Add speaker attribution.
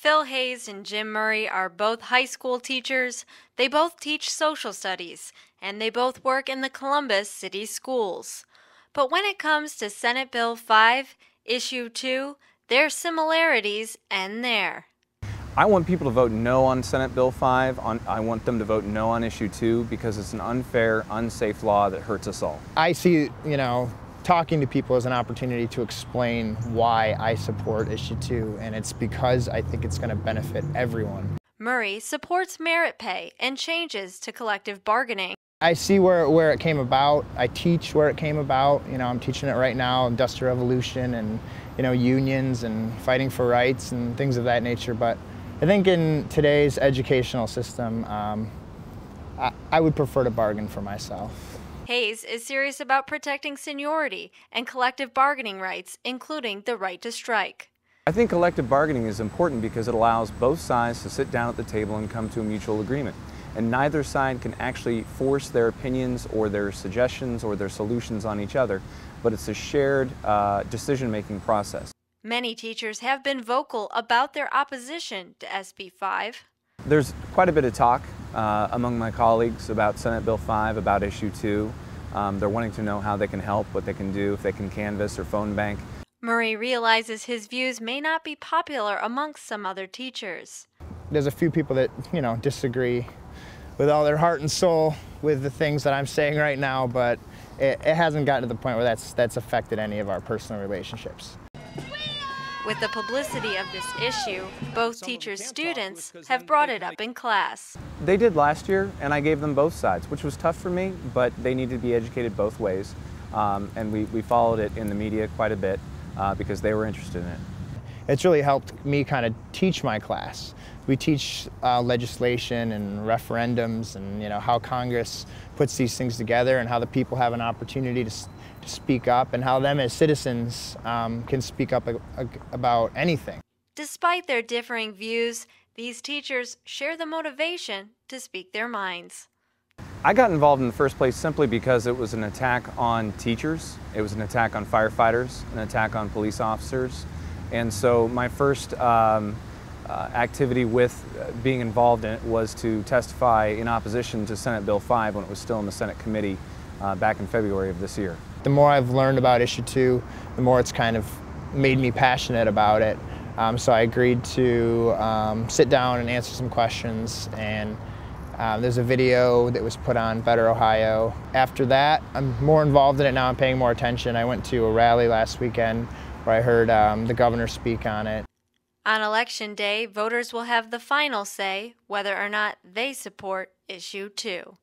Speaker 1: Phil Hayes and Jim Murray are both high school teachers. They both teach social studies, and they both work in the Columbus City Schools. But when it comes to Senate Bill 5, Issue 2, their similarities end there.
Speaker 2: I want people to vote no on Senate Bill 5. I want them to vote no on Issue 2 because it's an unfair, unsafe law that hurts us all.
Speaker 3: I see, talking to people as an opportunity to explain why I support Issue 2, and it's because I think it's going to benefit everyone.
Speaker 1: Murray supports merit pay and changes to collective bargaining.
Speaker 3: I see where it came about. I teach where it came about. I'm teaching it right now, Industrial Revolution and, unions and fighting for rights and things of that nature. But I think in today's educational system, I would prefer to bargain for myself.
Speaker 1: Hayes is serious about protecting seniority and collective bargaining rights, including the right to strike.
Speaker 2: I think collective bargaining is important because it allows both sides to sit down at the table and come to a mutual agreement. And neither side can actually force their opinions or their suggestions or their solutions on each other, but it's a shared decision-making process.
Speaker 1: Many teachers have been vocal about their opposition to SB5.
Speaker 2: There's quite a bit of talk among my colleagues about Senate Bill 5, about Issue 2. They're wanting to know how they can help, what they can do, if they can canvass or phone bank.
Speaker 1: Murray realizes his views may not be popular amongst some other teachers.
Speaker 3: There's a few people that, disagree with all their heart and soul with the things that I'm saying right now, but it hasn't gotten to the point where that's affected any of our personal relationships.
Speaker 1: With the publicity of this issue, both teachers' students have brought it up in class.
Speaker 2: They did last year, and I gave them both sides, which was tough for me, but they needed to be educated both ways. And we followed it in the media quite a bit because they were interested in it.
Speaker 3: It's really helped me kind of teach my class. We teach legislation and referendums and how Congress puts these things together and how the people have an opportunity to speak up and how them as citizens can speak up about anything.
Speaker 1: Despite their differing views, these teachers share the motivation to speak their minds.
Speaker 2: I got involved in the first place simply because it was an attack on teachers, it was an attack on firefighters, an attack on police officers. And so my first activity with being involved in it was to testify in opposition to Senate Bill 5 when it was still in the Senate committee back in February of this year.
Speaker 3: The more I've learned about Issue 2, the more it's kind of made me passionate about it. So I agreed to sit down and answer some questions, and there's a video that was put on Better Ohio. After that, I'm more involved in it now. I'm paying more attention. I went to a rally last weekend where I heard the governor speak on it.
Speaker 1: On Election Day, voters will have the final say whether or not they support Issue 2.